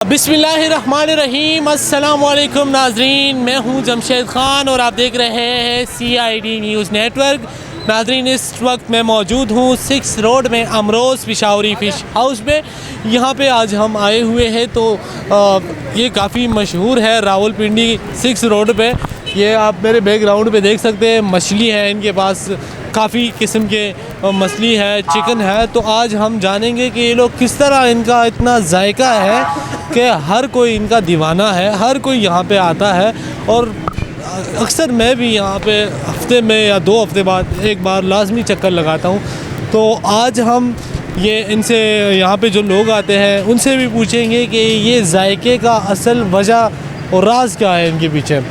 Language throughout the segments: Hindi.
बिस्मिल्लाहिर्रहमानिर्रहीम, अस्सलाम वालेकुम नाजरीन। मैं हूं जमशेद ख़ान और आप देख रहे हैं CID न्यूज़ नेटवर्क। नाजरीन, इस वक्त मैं मौजूद हूं 6 रोड में अमरोज़ पिशावरी फ़िश हाउस में। यहाँ पे आज हम आए हुए हैं तो ये काफ़ी मशहूर है रावलपिंडी 6 रोड पे। ये आप मेरे बैकग्राउंड पे देख सकते हैं, मछली है इनके पास, काफ़ी किस्म के मछली है, चिकन है। तो आज हम जानेंगे कि ये लोग किस तरह, इनका इतना जायका है कि हर कोई इनका दीवाना है, हर कोई यहाँ पे आता है। और अक्सर मैं भी यहाँ पे हफ्ते में या 2 हफ्ते बाद एक बार लाजमी चक्कर लगाता हूँ। तो आज हम ये इनसे, यहाँ पे जो लोग आते हैं उनसे भी पूछेंगे कि ये जायके का असल वजह और राज क्या है इनके पीछे,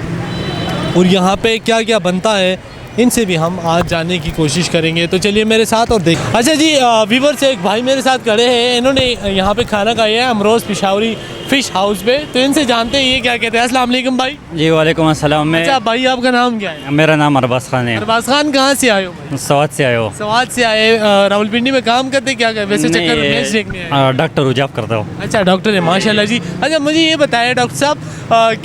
और यहाँ पे क्या क्या बनता है, इनसे भी हम आज जानने की कोशिश करेंगे। तो चलिए मेरे साथ और देख। अच्छा जी, वीवर से एक भाई मेरे साथ खड़े हैं, इन्होंने यहाँ पे खाना खाया है अमरोज़ पिशावरी फ़िश हाउस पे। तो इनसे जानते हैं ये क्या कहते हैं। अस्सलाम वालेकुम भाई। जी वालेकुम अस्सलाम। अच्छा भाई, आपका नाम क्या है? मेरा नाम अरबाज़ खान है। अरबाज़ खान, कहाँ से आए हो? सवाद से आए हो? सवाद से आए। रावलपिंडी में काम करते क्या कर? वैसे चक्कर मैच देखने आए? डॉक्टर हूँ, जॉब करता हूँ। अच्छा, डॉक्टर है, माशाल्लाह जी। अच्छा मुझे ये बताया डॉक्टर साहब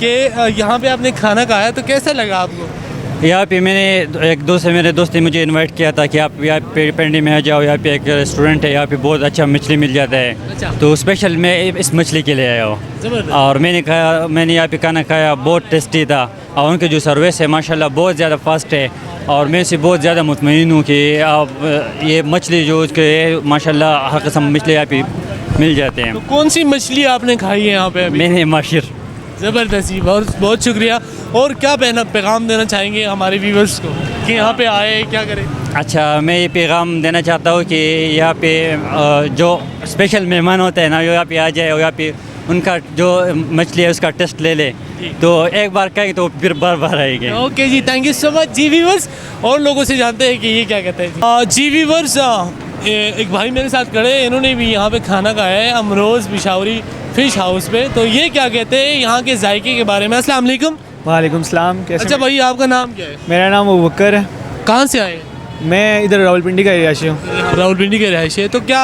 कि यहाँ पे आपने खाना खाया तो कैसा लगा आपको? यहाँ पे मैंने एक दोस्त है, मेरे दोस्त ने मुझे इनवाइट किया था कि आप यहाँ पे पिंडी में आ जाओ, यहाँ पे एक रेस्टोरेंट है, यहाँ पे बहुत अच्छा मछली मिल जाता है। अच्छा। तो स्पेशल मैं इस मछली के लिए आया हूँ और मैंने यहाँ पे खाना खाया, बहुत टेस्टी था। और उनकी जो सर्विस है माशाल्लाह बहुत ज़्यादा फास्ट है और मैं इससे बहुत ज़्यादा मुतमईन हूँ कि आप ये मछली जो उसके माशाल्लाह हर किस्म मछली यहाँ पे मिल जाते हैं। तो कौन सी मछली आपने खाई है यहाँ पे अभी? मैंने माशिर। ज़बरदस्त जी, बहुत बहुत शुक्रिया। और क्या पैगाम देना चाहेंगे हमारे व्यूवर्स को कि यहाँ पे आए, क्या करें? अच्छा, मैं ये पैगाम देना चाहता हूँ कि यहाँ पे जो स्पेशल मेहमान होते हैं ना, वो यहाँ पे आ जाए और यहाँ पे उनका जो मछली है उसका टेस्ट ले ले, तो एक बार कहेंगे तो फिर बार बार आएंगे। ओके जी, थैंक यू सो मच। जी व्यूवर्स, और लोगों से जानते हैं कि ये क्या कहते हैं। जी व्यूवर्स, एक भाई मेरे साथ खड़े हैं, इन्होंने भी यहाँ पे खाना खाया है अमरोज़ पिशावरी फ़िश हाउस पे। तो ये क्या कहते हैं यहाँ के जायके के बारे में। अस्सलाम वालेकुम। वालेकुम सलाम। कैसे? अच्छा भाई, आपका नाम क्या है? मेरा नाम अबूबकर है। कहाँ से आए? मैं इधर रावलपिंडी का रिहायशी हूँ। रावलपिंडी के रहायशी है। तो क्या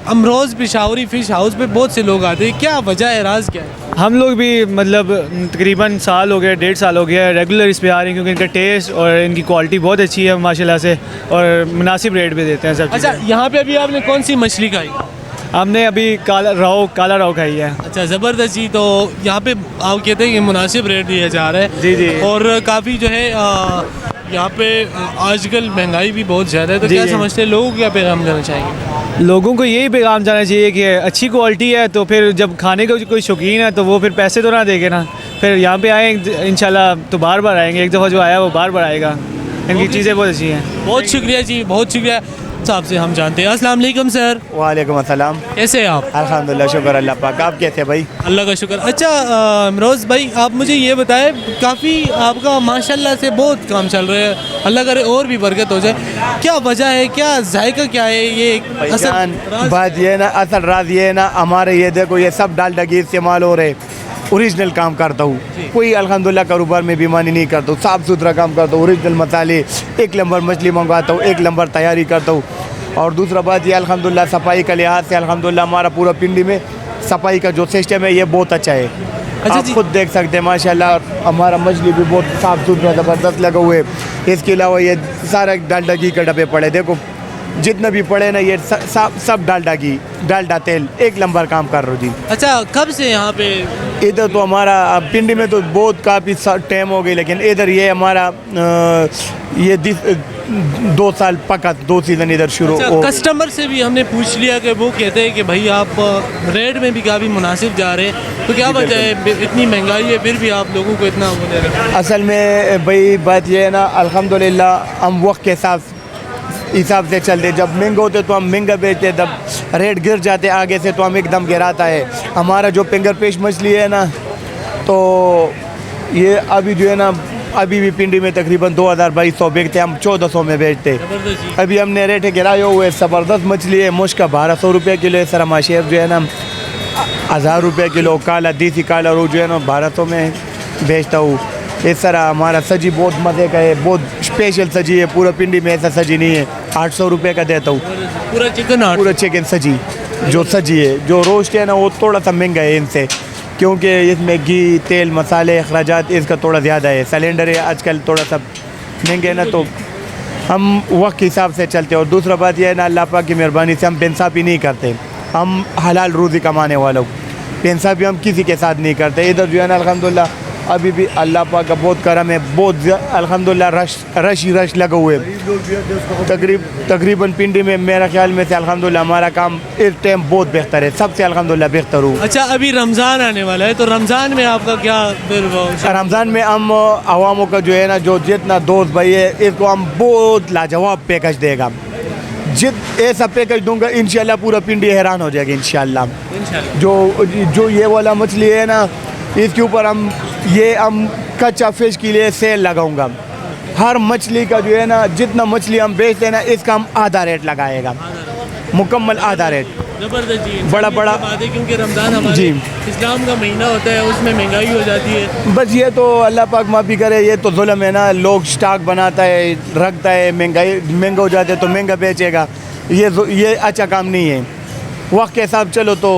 अमरोज़ पिशावरी फ़िश हाउस पे बहुत से लोग आते हैं, क्या वजह है, राज क्या है? हम लोग भी मतलब तकरीबन साल हो गया, 1.5 साल हो गया रेगुलर इस पे आ रहे हैं, क्योंकि इनका टेस्ट और इनकी क्वालिटी बहुत अच्छी है माशाल्लाह से, और मुनासिब रेट पे देते हैं सब। अच्छा, यहाँ पे अभी आपने कौन सी मछली खाई? हमने अभी काला राव खाई है। अच्छा, ज़बरदस्त जी। तो यहाँ पे आप कहते हैं कि मुनासिब रेट दिया जा रहा है। जी जी। और काफ़ी जो है यहाँ पे आजकल महंगाई भी बहुत ज़्यादा है। तो जी क्या जी। समझते हैं, लोगों को क्या पैगाम देना चाहेंगे? लोगों को यही पैगाम जाना चाहिए कि अच्छी क्वालिटी है तो फिर जब खाने का कोई शौकीन है तो वो फिर पैसे तो ना देगे ना, फिर यहाँ पे आए इंशाल्लाह तो बार बार आएंगे। एक दफ़ा जो आया वो बार बार आएगा। इनकी चीज़ें बहुत अच्छी हैं। बहुत शुक्रिया जी, बहुत शुक्रिया। साहब से हम जानते हैं। अस्सलाम वालेकुम सर। वालेकुम अस्सलाम। कैसे हैं आप? अल्हम्दुलिल्लाह, शुक्र अल्लाह पाक। आप कैसे हैं भाई? अल्लाह का शुक्र। अच्छा अमरोज़ भाई, आप मुझे ये बताएं, काफ़ी आपका माशाल्लाह से बहुत काम चल रहा है, अल्लाह करे और भी बरकत हो जाए। क्या वजह है, क्या जायका क्या है ये भाईजान? बात ये ना, असल राज ये ना, हमारे ये देखो ये सब डालडा घी इस्तेमाल हो रहे, ओरिजिनल काम करता हूँ, कोई अल्हम्दुलिल्लाह कारोबार में बेईमानी नहीं करता हूँ, साफ़ सुथरा काम करता हूँ, ओरिजिनल मसाले, 1 नंबर मछली मंगवाता हूँ, 1 नंबर तैयारी करता हूँ। और दूसरा बात ये अल्हम्दुलिल्लाह सफाई का लिहाज से अल्हम्दुलिल्लाह हमारा पूरा पिंडी में सफाई का जो सिस्टम है ये बहुत अच्छा है। अच्छा आप खुद देख सकते हैं माशाल्लाह, हमारा मछली भी बहुत साफ़ सुथरा ज़बरदस्त लगा हुए। इसके अलावा ये सारा डालडा घी के डब्बे पड़े, देखो जितना भी पड़े ना ये सब डालडा घी, डालडा तेल, 1 नंबर काम कर रहा हूँ जी। अच्छा, कब से यहाँ पे? इधर तो हमारा पिंडी में तो बहुत काफ़ी टाइम हो गई, लेकिन इधर ये हमारा ये 2 साल पक्का, 2 सीज़न इधर शुरू अच्छा, हो। कस्टमर से भी हमने पूछ लिया कि वो कहते हैं कि भाई आप रेट में भी काफ़ी मुनासिब जा रहे हैं, तो क्या वजह है, इतनी महंगाई है फिर भी आप लोगों को इतना वो दे रहे हैं? असल में भाई बात ये है ना, अल्हम्दुलिल्लाह हम वक्त के साथ हिसाब से चलते, जब महंगे होते तो हम महंगा बेचते, जब रेट गिर जाते आगे से तो हम एकदम गिराता है। हमारा जो फिंगर फिश मछली है ना, तो ये अभी जो है ना, अभी भी पिंडी में तकरीबन 2200 बेचते, हम 1400 में बेचते। अभी हमने रेट गिराए हुए, ज़बरदस्त मछली है, मुश्का 1200 रुपये किलो है। सरमा शेफ जो है ना 1000 रुपये किलो, काला देसी काला रो जो है ना 1200 में बेचता हूँ। इस तरह हमारा सजी बहुत मज़े का है, बहुत स्पेशल सजी है, पूरा पिंडी में ऐसा सजी नहीं है। 800 रुपये का देता हूँ पूरा चिकन सजी। जो सजी है, जो रोस्ट है ना वो थोड़ा सा महंगा है इनसे, क्योंकि इसमें घी तेल मसाले अखराजात इसका थोड़ा ज़्यादा है। सिलेंडर है आजकल थोड़ा सा महंगे हैं ना, तो हम वक्त के हिसाब से चलते हैं। और दूसरा बात यह है ना, अल्लाह पाक की मेहरबानी से हम बेइंसाफ़ी नहीं करते, हम हलाल रोज़ी कमाने वालों, बेइंसाफ़ी हम किसी के साथ नहीं करते। इधर जो है ना अल्हम्दुलिल्लाह अभी भी अल्लाह पाक का बहुत करम है, बहुत अल्हम्दुलिल्लाह रश ही रश लगे हुए। तकरीबन पिंडी में मेरा ख्याल में से अल्हम्दुलिल्लाह हमारा काम इस टाइम बहुत बेहतर है, सबसे अल्हम्दुलिल्लाह बेहतर हो। अच्छा, अभी रमज़ान आने वाला है, तो रमज़ान में आपका क्या फिर रमज़ान में हम अवामों का जो है ना, जो जितना दोस्त भाई है, इसको हम बहुत लाजवाब पैकेज देगा। ऐसा पैकेज दूंगा इंशाल्लाह पूरा पिंडी हैरान हो जाएगा इंशाल्लाह। जो ये वाला मछली है ना, इसके ऊपर हम कच्चा फिश के लिए सेल लगाऊंगा। हर मछली का जो है ना, जितना मछली हम बेचते हैं ना, इसका हम आधा रेट लगाएगा, मुकम्मल आधा रेट। ज़बरदस्त जी, बड़ा बात है, क्योंकि रमज़ान हमारे जी इस्लाम का महीना होता है, उसमें महंगाई हो जाती है। बस ये तो अल्लाह पाक माफ़ी करे, ये तो जुल्म है ना। लोग स्टॉक बनाता है, रखता है, महंगा हो जाता है तो महंगा बेचेगा, ये अच्छा काम नहीं है। वक्त के हिसाब चलो तो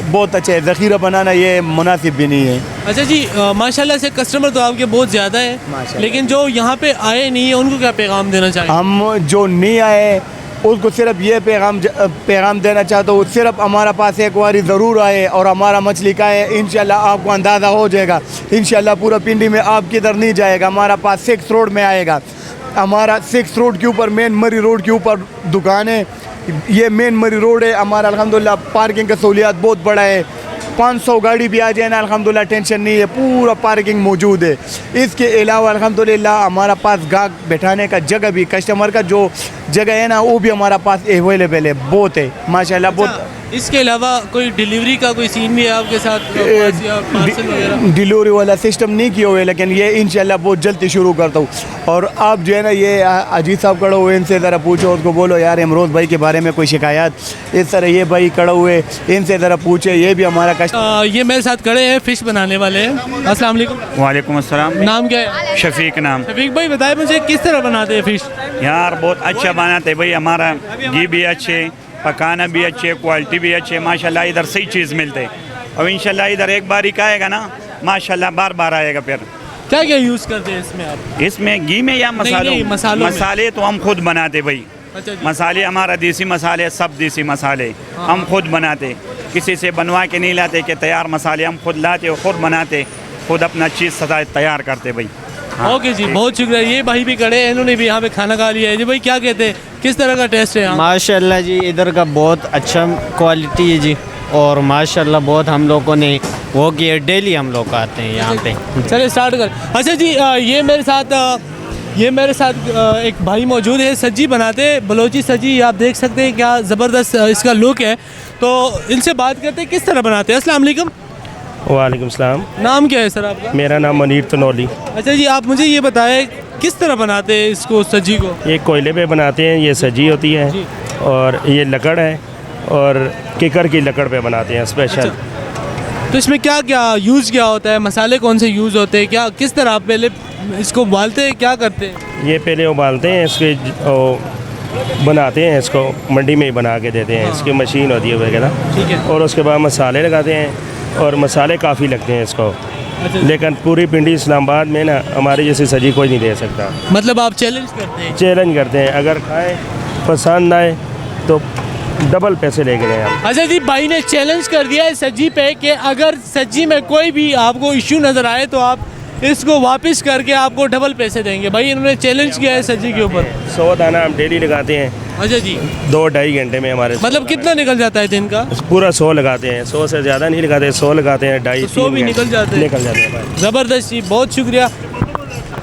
बहुत अच्छा है, ज़ख़ीरा बनाना ये मुनासिब भी नहीं है। अच्छा जी, माशाल्लाह से कस्टमर तो आपके बहुत ज़्यादा है, लेकिन जो यहाँ पे आए नहीं है उनको क्या पैगाम देना चाहिए? हम जो नहीं आए उसको सिर्फ ये पैगाम देना चाहता हूँ, सिर्फ हमारा पास एक बारी ज़रूर आए और हमारा मछली का है, इंशाल्लाह आपको अंदाज़ा हो जाएगा। इंशाल्लाह पूरा पिंडी में आप किधर नहीं जाएगा, हमारा पास 6 रोड में आएगा। हमारा 6 रोड के ऊपर, मेन मरी रोड के ऊपर दुकान है। ये मेन मरी रोड है हमारा, अल्हम्दुलिल्लाह पार्किंग का सहूलियात बहुत बड़ा है। 500 गाड़ी भी आ जाए ना, अल्हम्दुलिल्लाह टेंशन नहीं है, पूरा पार्किंग मौजूद है। इसके अलावा अल्हम्दुलिल्लाह हमारा पास गाहक बैठाने का जगह भी, कस्टमर का जो जगह है ना, वो भी हमारा पास अवेलेबल है, बहुत है माशाल्लाह बहुत। इसके अलावा कोई डिलीवरी का कोई सीन भी है आपके साथ, पार्सल वगैरह? डिलीवरी वाला सिस्टम नहीं किया हुआ है, लेकिन ये इंशाल्लाह बहुत जल्दी शुरू करता हूँ। और आप जो है ना, ये अजीत साहब खड़े हुए, इनसे ज़रा पूछो, उसको बोलो यार इमरोज़ भाई के बारे में कोई शिकायत, इस तरह ये भाई खड़े हुए, इनसे ज़रा पूछे, ये भी हमारा ये मेरे साथ खड़े हैं, फ़िश बनाने वाले हैं। अस्सलाम वालेकुम। वालेकुम अस्सलाम। नाम क्या है? शफीक नाम। शफीक भाई बताए मुझे, किस तरह बनाते हैं फ़िश? यार बहुत अच्छा बनाते हैं भाई, हमारा घी भी अच्छे, पकाना भी अच्छे, क्वालिटी भी अच्छे, माशाल्लाह इधर सही चीज़ मिलते है। और इंशाल्लाह इधर एक बार ही आएगा ना, माशाल्लाह बार बार आएगा। फिर क्या क्या यूज़ करते हैं इसमें आप? इसमें घी में या मसालों? मसाले तो हम खुद बनाते भाई। अच्छा, मसाले हमारा देसी मसाले, सब देसी मसाले हम खुद बनाते, किसी से बनवा के नहीं लाते कि तैयार मसाले, हम खुद लाते और खुद बनाते, खुद अपना चीज़ तैयार करते भाई। ओके जी, बहुत शुक्रिया। ये भाई भी खड़े हैं, इन्होंने भी यहाँ पे खाना खा लिया है। जी भाई क्या कहते हैं, किस तरह का टेस्ट है यहाँ? माशाल्लाह जी, इधर का बहुत अच्छा क्वालिटी है जी, और माशाल्लाह बहुत हम लोगों ने वो किया, डेली हम लोग आते हैं यहाँ पे। चलिए स्टार्ट कर। अच्छा जी, ये मेरे साथ एक भाई मौजूद है, सज्जी बनाते हैं, बलोची सज्जी, आप देख सकते हैं क्या ज़बरदस्त इसका लुक है। तो इनसे बात करते हैं किस तरह बनाते हैं। अस्सलाम वालेकुम। वालेकुम सलाम। नाम क्या है सर आपका? मेरा नाम मनीर तनौली। अच्छा जी, आप मुझे ये बताएं किस तरह बनाते हैं इसको, सज्जी को? ये कोयले पे बनाते हैं, ये सजी होती है जी। और ये लकड़ है, और किकर की लकड़ पे बनाते हैं स्पेशल। तो इसमें क्या क्या यूज़ क्या होता है, मसाले कौन से यूज़ होते हैं, क्या किस तरह आप पहले इसको उबालते हैं, क्या करते हैं? ये पहले उबालते हैं, इसके बनाते हैं, इसको मंडी में ही बना के देते हैं। इसकी मशीन होती है वगैरह, ठीक है। और उसके बाद मसाले लगाते हैं, और मसाले काफ़ी लगते हैं इसको। अच्छा, लेकिन पूरी पिंडी इस्लामाबाद में ना हमारी जैसी सजी कोई नहीं दे सकता। मतलब आप चैलेंज करते हैं? चैलेंज करते हैं, अगर खाएं पसंद आए तो डबल पैसे लेके गए हम। अच्छा जी, भाई ने चैलेंज कर दिया है सज्जी पे कि अगर सज्जी में कोई भी आपको इश्यू नज़र आए तो आप इसको वापस करके आपको डबल पैसे देंगे। भाई इन्होंने चैलेंज किया है सज्जी के ऊपर। 100 दाना हम डेली लगाते हैं। अच्छा जी, 2-2.5 घंटे में हमारे। मतलब कितना निकल जाता है दिन का? पूरा 100 लगाते हैं, 100 से ज़्यादा नहीं लगाते, 100 लगाते हैं, 2.5 100 भी निकल जाते हैं? निकल जाते हैं। ज़बरदस्त जी, बहुत शुक्रिया।